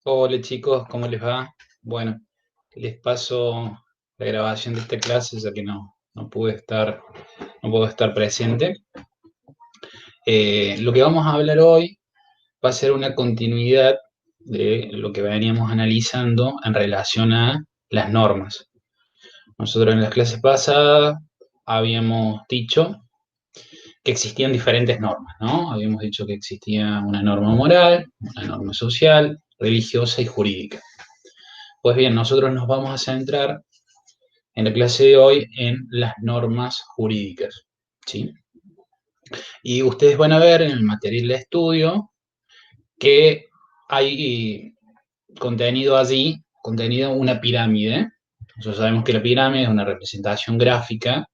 Hola chicos, ¿cómo les va? Bueno, les paso la grabación de esta clase ya que no puedo estar presente. Lo que vamos a hablar hoy va a ser una continuidad de lo que veníamos analizando en relación a las normas. Nosotros en las clases pasadas habíamos dicho que existían diferentes normas, ¿no? Habíamos dicho que existía una norma moral, una norma social, religiosa y jurídica. Pues bien, nosotros nos vamos a centrar en la clase de hoy en las normas jurídicas, ¿sí? Y ustedes van a ver en el material de estudio que hay contenido allí, contenido una pirámide. Nosotros sabemos que la pirámide es una representación gráfica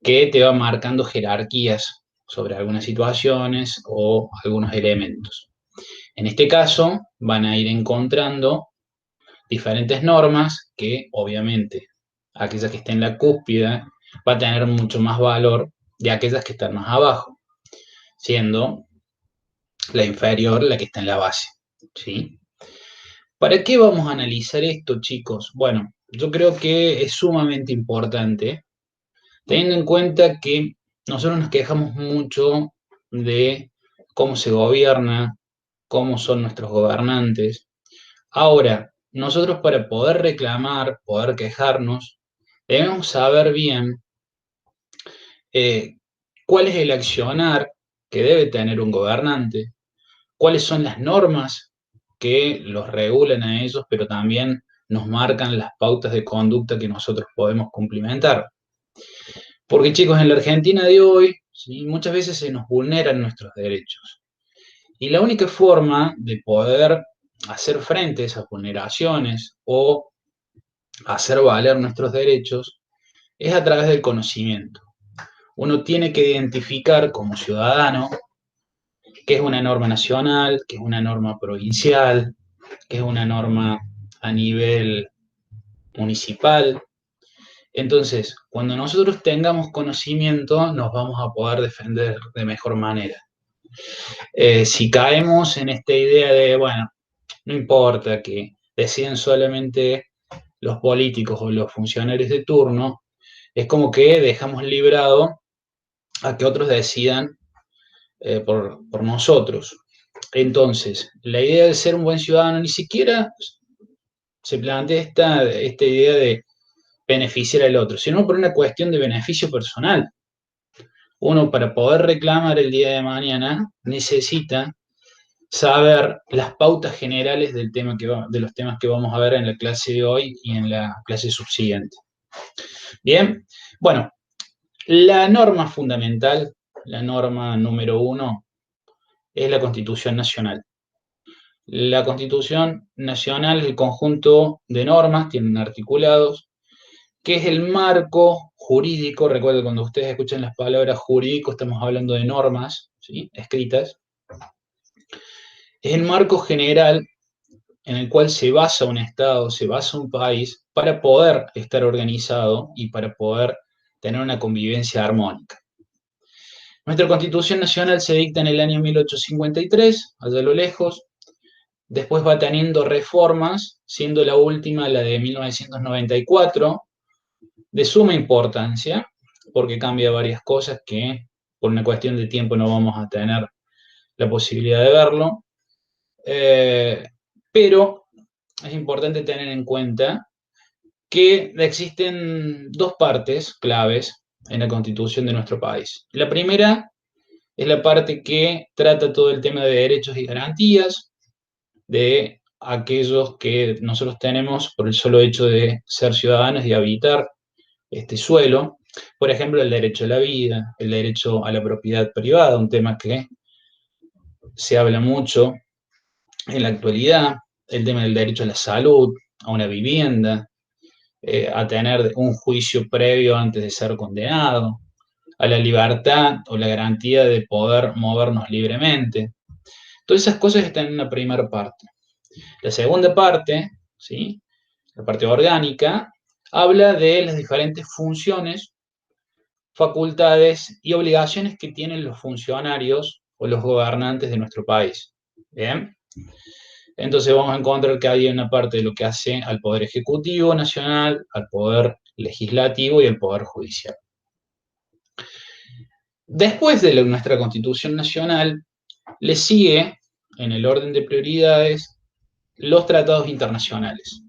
que te va marcando jerarquías sobre algunas situaciones o algunos elementos. En este caso, van a ir encontrando diferentes normas que obviamente aquella que está en la cúspide va a tener mucho más valor de aquellas que están más abajo, siendo la inferior la que está en la base. ¿Sí? ¿Para qué vamos a analizar esto, chicos? Bueno, yo creo que es sumamente importante, teniendo en cuenta que nosotros nos quejamos mucho de cómo se gobierna, cómo son nuestros gobernantes. Ahora, nosotros para poder reclamar, poder quejarnos, debemos saber bien eh, cuál es el accionar que debe tener un gobernante, cuáles son las normas que los regulan a ellos, pero también nos marcan las pautas de conducta que nosotros podemos cumplimentar. Porque chicos, en la Argentina de hoy, ¿sí? Muchas veces se nos vulneran nuestros derechos. Y la única forma de poder hacer frente a esas vulneraciones o hacer valer nuestros derechos es a través del conocimiento. Uno tiene que identificar como ciudadano qué es una norma nacional, qué es una norma provincial, qué es una norma a nivel municipal. Entonces, cuando nosotros tengamos conocimiento, nos vamos a poder defender de mejor manera. Si caemos en esta idea de, bueno, no importa que deciden solamente los políticos o los funcionarios de turno, es como que dejamos librado a que otros decidan por nosotros. Entonces, la idea de ser un buen ciudadano ni siquiera se plantea esta idea de beneficiar al otro, sino por una cuestión de beneficio personal. Uno para poder reclamar el día de mañana necesita saber las pautas generales de los temas que vamos a ver en la clase de hoy y en la clase subsiguiente. Bien, bueno, la norma fundamental, la norma número uno, es la Constitución Nacional. La Constitución Nacional es el conjunto de normas, tienen articulados, que es el marco jurídico. Recuerden, cuando ustedes escuchan las palabras jurídico, estamos hablando de normas, ¿sí? Escritas. Es el marco general en el cual se basa un Estado, se basa un país para poder estar organizado y para poder tener una convivencia armónica. Nuestra Constitución Nacional se dicta en el año 1853, allá a lo lejos. Después va teniendo reformas, siendo la última la de 1994, de suma importancia, porque cambia varias cosas que por una cuestión de tiempo no vamos a tener la posibilidad de verlo. Pero es importante tener en cuenta que existen dos partes claves en la constitución de nuestro país. La primera es la parte que trata todo el tema de derechos y garantías de aquellos que nosotros tenemos por el solo hecho de ser ciudadanos y habitar este suelo. Por ejemplo, el derecho a la vida, el derecho a la propiedad privada, un tema que se habla mucho en la actualidad, el tema del derecho a la salud, a una vivienda, a tener un juicio previo antes de ser condenado, a la libertad o la garantía de poder movernos libremente. Todas esas cosas están en una primera parte. La segunda parte, ¿sí? La parte orgánica, habla de las diferentes funciones, facultades y obligaciones que tienen los funcionarios o los gobernantes de nuestro país. Bien. Entonces vamos a encontrar que hay una parte de lo que hace al Poder Ejecutivo Nacional, al Poder Legislativo y al Poder Judicial. Después de nuestra Constitución Nacional, le sigue, en el orden de prioridades, los tratados internacionales.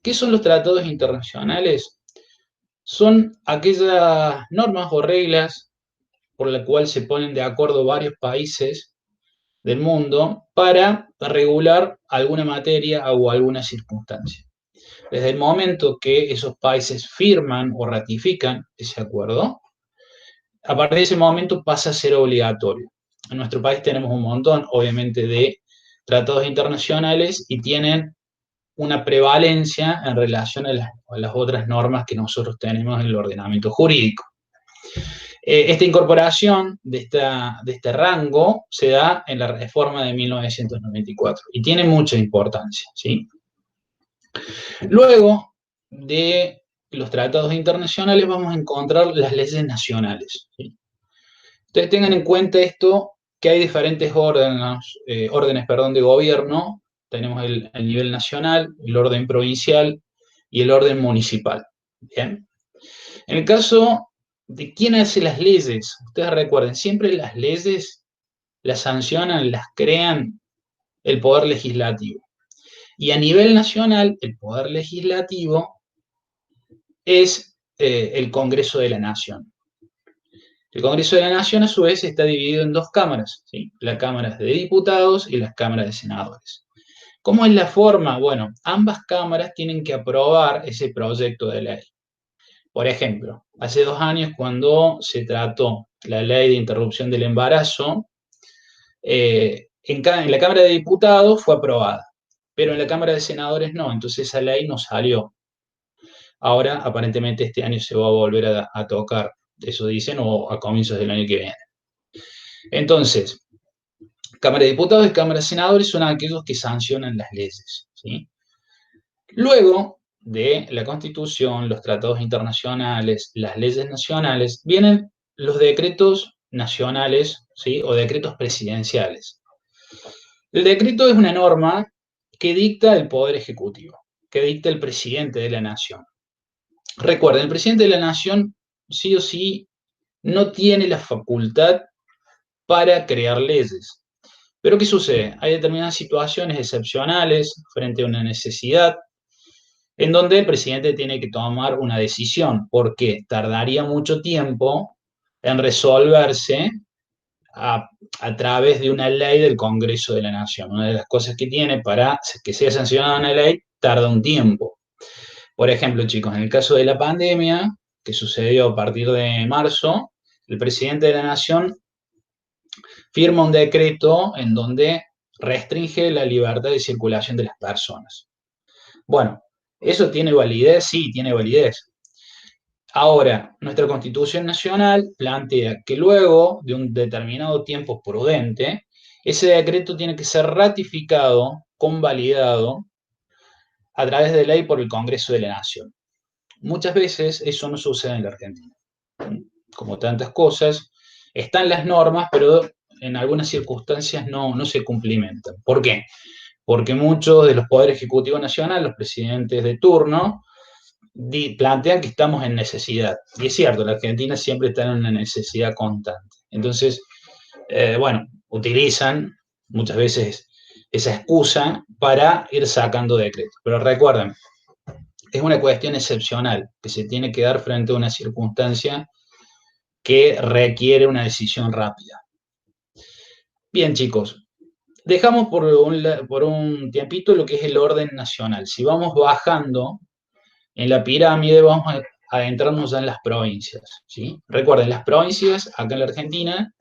¿Qué son los tratados internacionales? Son aquellas normas o reglas por las cuales se ponen de acuerdo varios países del mundo para regular alguna materia o alguna circunstancia. Desde el momento que esos países firman o ratifican ese acuerdo, a partir de ese momento pasa a ser obligatorio. En nuestro país tenemos un montón, obviamente, de tratados internacionales y tienen una prevalencia en relación a las otras normas que nosotros tenemos en el ordenamiento jurídico. Esta incorporación de este rango se da en la reforma de 1994 y tiene mucha importancia, ¿sí? Luego de los tratados internacionales vamos a encontrar las leyes nacionales, ¿sí? Ustedes tengan en cuenta esto, que hay diferentes órdenes de gobierno. Tenemos el nivel nacional, el orden provincial y el orden municipal. ¿Bien? En el caso de quién hace las leyes, ustedes recuerden, siempre las leyes las sancionan, las crean el Poder Legislativo. Y a nivel nacional, el Poder Legislativo es el Congreso de la Nación. El Congreso de la Nación, a su vez, está dividido en dos cámaras, ¿sí? Las cámaras de diputados y las cámaras de senadores. ¿Cómo es la forma? Bueno, ambas cámaras tienen que aprobar ese proyecto de ley. Por ejemplo, hace 2 años, cuando se trató la ley de interrupción del embarazo, en la Cámara de Diputados fue aprobada, pero en la Cámara de Senadores no, entonces esa ley no salió. Ahora, aparentemente, este año se va a volver a tocar, eso dicen, o a comienzos del año que viene. Entonces, Cámara de Diputados y Cámara de Senadores son aquellos que sancionan las leyes, ¿sí? Luego de la Constitución, los tratados internacionales, las leyes nacionales, vienen los decretos nacionales, ¿sí? O decretos presidenciales. El decreto es una norma que dicta el Poder Ejecutivo, que dicta el presidente de la Nación. Recuerden, el presidente de la Nación sí o sí no tiene la facultad para crear leyes. Pero ¿qué sucede? Hay determinadas situaciones excepcionales frente a una necesidad en donde el presidente tiene que tomar una decisión, porque tardaría mucho tiempo en resolverse a través de una ley del Congreso de la Nación. Una de las cosas que tiene para que sea sancionada una ley tarda un tiempo. Por ejemplo, chicos, en el caso de la pandemia, que sucedió a partir de marzo, el presidente de la Nación firma un decreto en donde restringe la libertad de circulación de las personas. Bueno, ¿eso tiene validez? Sí, tiene validez. Ahora, nuestra Constitución Nacional plantea que luego de un determinado tiempo prudente, ese decreto tiene que ser ratificado, convalidado a través de ley por el Congreso de la Nación. Muchas veces eso no sucede en la Argentina. Como tantas cosas, están las normas, pero en algunas circunstancias no se cumplimentan. ¿Por qué? Porque muchos de los poderes ejecutivos nacionales, los presidentes de turno, plantean que estamos en necesidad. Y es cierto, la Argentina siempre está en una necesidad constante. Entonces, bueno, utilizan muchas veces esa excusa para ir sacando decretos. Pero recuerden, es una cuestión excepcional que se tiene que dar frente a una circunstancia que requiere una decisión rápida. Bien, chicos, dejamos por un tiempito lo que es el orden nacional. Si vamos bajando en la pirámide, vamos a adentrarnos ya en las provincias, ¿sí? Recuerden, las provincias acá en la Argentina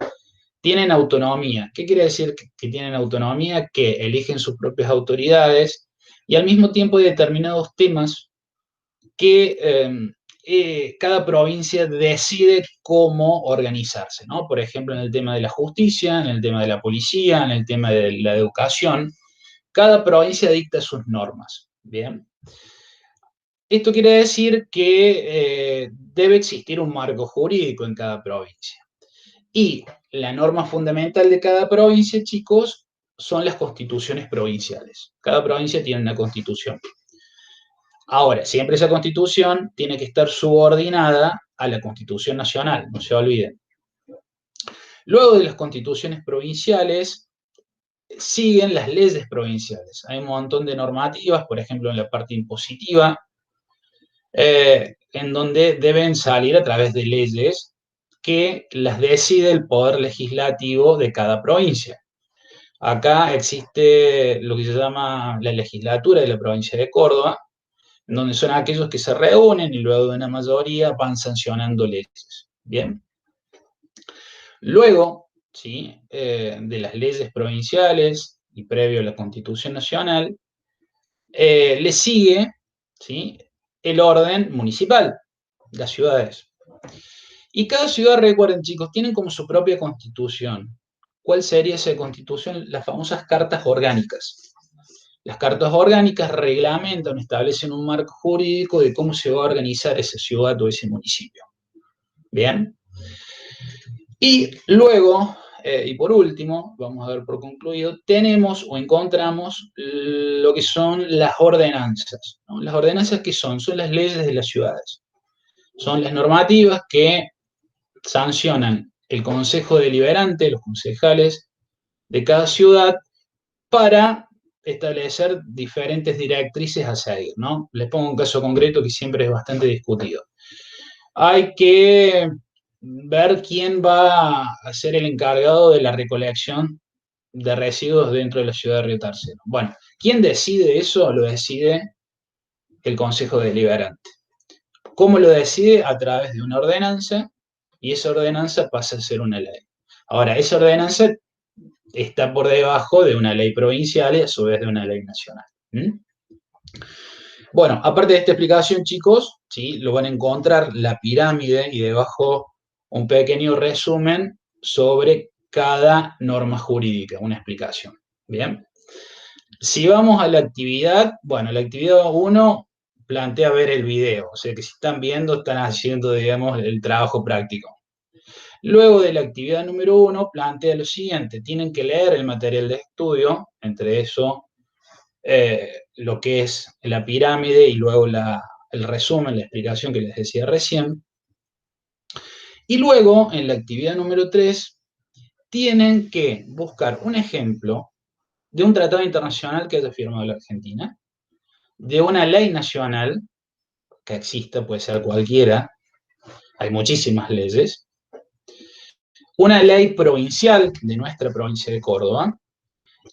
tienen autonomía. ¿Qué quiere decir que tienen autonomía? Que eligen sus propias autoridades y al mismo tiempo hay determinados temas que cada provincia decide cómo organizarse, ¿no? Por ejemplo, en el tema de la justicia, en el tema de la policía, en el tema de la educación, cada provincia dicta sus normas, ¿bien? Esto quiere decir que debe existir un marco jurídico en cada provincia. Y la norma fundamental de cada provincia, chicos, son las constituciones provinciales. Cada provincia tiene una constitución. Ahora, siempre esa constitución tiene que estar subordinada a la constitución nacional, no se olviden. Luego de las constituciones provinciales, siguen las leyes provinciales. Hay un montón de normativas, por ejemplo, en la parte impositiva, en donde deben salir a través de leyes que las decide el poder legislativo de cada provincia. Acá existe lo que se llama la legislatura de la provincia de Córdoba, en donde son aquellos que se reúnen y luego de una mayoría van sancionando leyes. Bien. Luego, ¿sí? De las leyes provinciales y previo a la Constitución Nacional, le sigue, ¿sí? El orden municipal, las ciudades. Y cada ciudad, recuerden chicos, tienen como su propia constitución. ¿Cuál sería esa constitución? Las famosas cartas orgánicas. Las cartas orgánicas reglamentan, establecen un marco jurídico de cómo se va a organizar esa ciudad o ese municipio. ¿Bien? Y luego, y por último, vamos a dar por concluido, tenemos o encontramos lo que son las ordenanzas, ¿no? Las ordenanzas, ¿qué son? Son las leyes de las ciudades. Son las normativas que sancionan el Consejo Deliberante, los concejales de cada ciudad, para establecer diferentes directrices a seguir, ¿no? Les pongo un caso concreto que siempre es bastante discutido. Hay que ver quién va a ser el encargado de la recolección de residuos dentro de la ciudad de Río Tercero. Bueno, ¿quién decide eso? Lo decide el Consejo Deliberante. ¿Cómo lo decide? A través de una ordenanza, y esa ordenanza pasa a ser una ley. Ahora, esa ordenanza está por debajo de una ley provincial y a su vez de una ley nacional. ¿Mm? Bueno, aparte de esta explicación, chicos, ¿sí? Lo van a encontrar la pirámide y debajo un pequeño resumen sobre cada norma jurídica, una explicación. Bien. Si vamos a la actividad, bueno, la actividad 1 plantea ver el video, o sea que si están viendo, están haciendo, digamos, el trabajo práctico. Luego de la actividad número 1, plantea lo siguiente: tienen que leer el material de estudio, entre eso lo que es la pirámide y luego el resumen, la explicación que les decía recién. Y luego, en la actividad número 3, tienen que buscar un ejemplo de un tratado internacional que haya firmado la Argentina, de una ley nacional que exista, puede ser cualquiera, hay muchísimas leyes, una ley provincial de nuestra provincia de Córdoba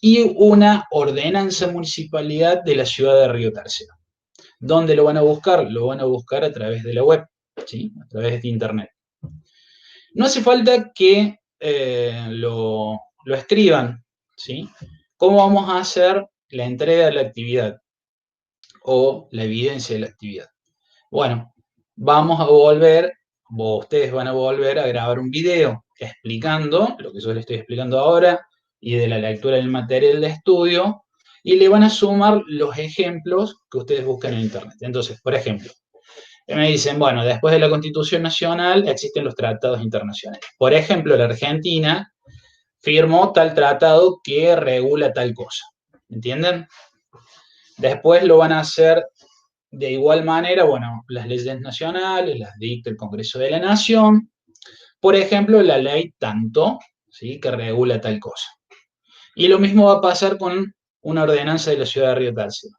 y una ordenanza municipalidad de la ciudad de Río Tercero. ¿Dónde lo van a buscar? Lo van a buscar a través de la web, ¿sí? A través de internet. No hace falta que lo escriban, ¿sí? ¿Cómo vamos a hacer la entrega de la actividad o la evidencia de la actividad? Bueno, vamos a volver, o ustedes van a volver a grabar un video explicando lo que yo les estoy explicando ahora y de la lectura del material de estudio, y le van a sumar los ejemplos que ustedes buscan en internet. Entonces, por ejemplo, me dicen, bueno, después de la Constitución Nacional existen los tratados internacionales. Por ejemplo, la Argentina firmó tal tratado que regula tal cosa. ¿Entienden? Después lo van a hacer de igual manera, bueno, las leyes nacionales las dicta el Congreso de la Nación. Por ejemplo, la ley tanto, ¿sí? Que regula tal cosa. Y lo mismo va a pasar con una ordenanza de la ciudad de Río Tercero.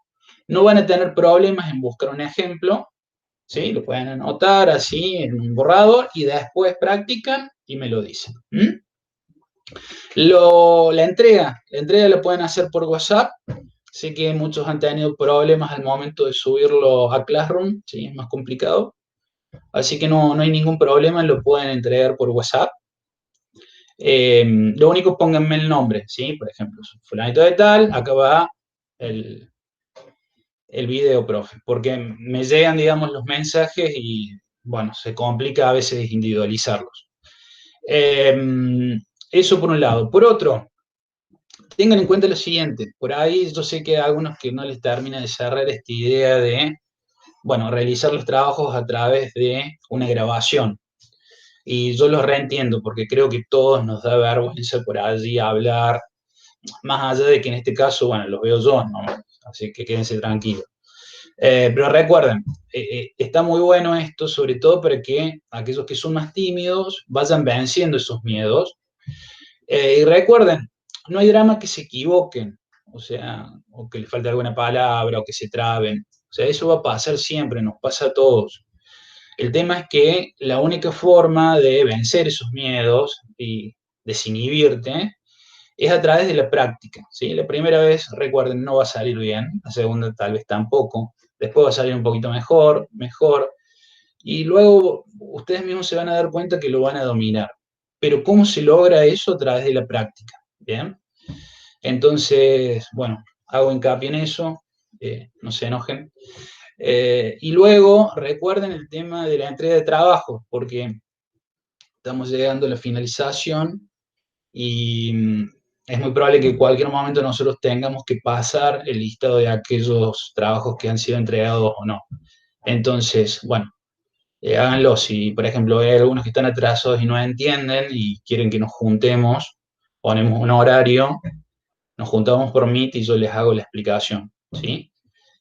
No van a tener problemas en buscar un ejemplo, ¿sí? Lo pueden anotar así en un borrador y después practican y me lo dicen. La entrega la pueden hacer por WhatsApp. Sé que muchos han tenido problemas al momento de subirlo a Classroom, ¿sí? Es más complicado. Así que no hay ningún problema, lo pueden entregar por WhatsApp. Lo único, pónganme el nombre, ¿sí? Por ejemplo, fulanito de tal, acá va el video, profe, porque me llegan, digamos, los mensajes y, bueno, se complica a veces individualizarlos. Eso por un lado. Por otro, tengan en cuenta lo siguiente, por ahí yo sé que a algunos que no les termina de cerrar esta idea de, bueno, realizar los trabajos a través de una grabación. Y yo los reentiendo, porque creo que todos nos da vergüenza por allí hablar, más allá de que en este caso, bueno, los veo yo, ¿no? Así que quédense tranquilos. Pero recuerden, está muy bueno esto, sobre todo para que aquellos que son más tímidos vayan venciendo esos miedos. Y recuerden, no hay drama que se equivoquen, o sea, o que les falte alguna palabra, o que se traben. O sea, eso va a pasar siempre, nos pasa a todos. El tema es que la única forma de vencer esos miedos y desinhibirte es a través de la práctica, ¿sí? La primera vez, recuerden, no va a salir bien, la segunda tal vez tampoco, después va a salir un poquito mejor, mejor, y luego ustedes mismos se van a dar cuenta que lo van a dominar. Pero ¿cómo se logra eso? A través de la práctica, ¿bien? Entonces, bueno, hago hincapié en eso, no se enojen. Y luego recuerden el tema de la entrega de trabajo, porque estamos llegando a la finalización y es muy probable que en cualquier momento nosotros tengamos que pasar el listado de aquellos trabajos que han sido entregados o no. Entonces, bueno, háganlo. Si, por ejemplo, hay algunos que están atrasados y no entienden y quieren que nos juntemos, ponemos un horario, nos juntamos por Meet y yo les hago la explicación, ¿sí?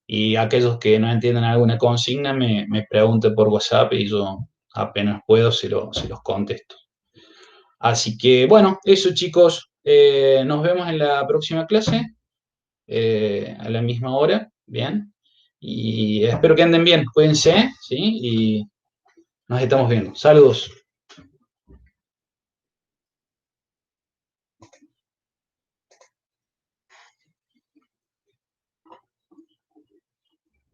Y aquellos que no entiendan alguna consigna me preguntan por WhatsApp y yo apenas puedo se los contesto. Así que bueno, eso chicos, nos vemos en la próxima clase, a la misma hora, ¿bien? Y espero que anden bien, cuídense, ¿sí? Y nos estamos viendo. Saludos.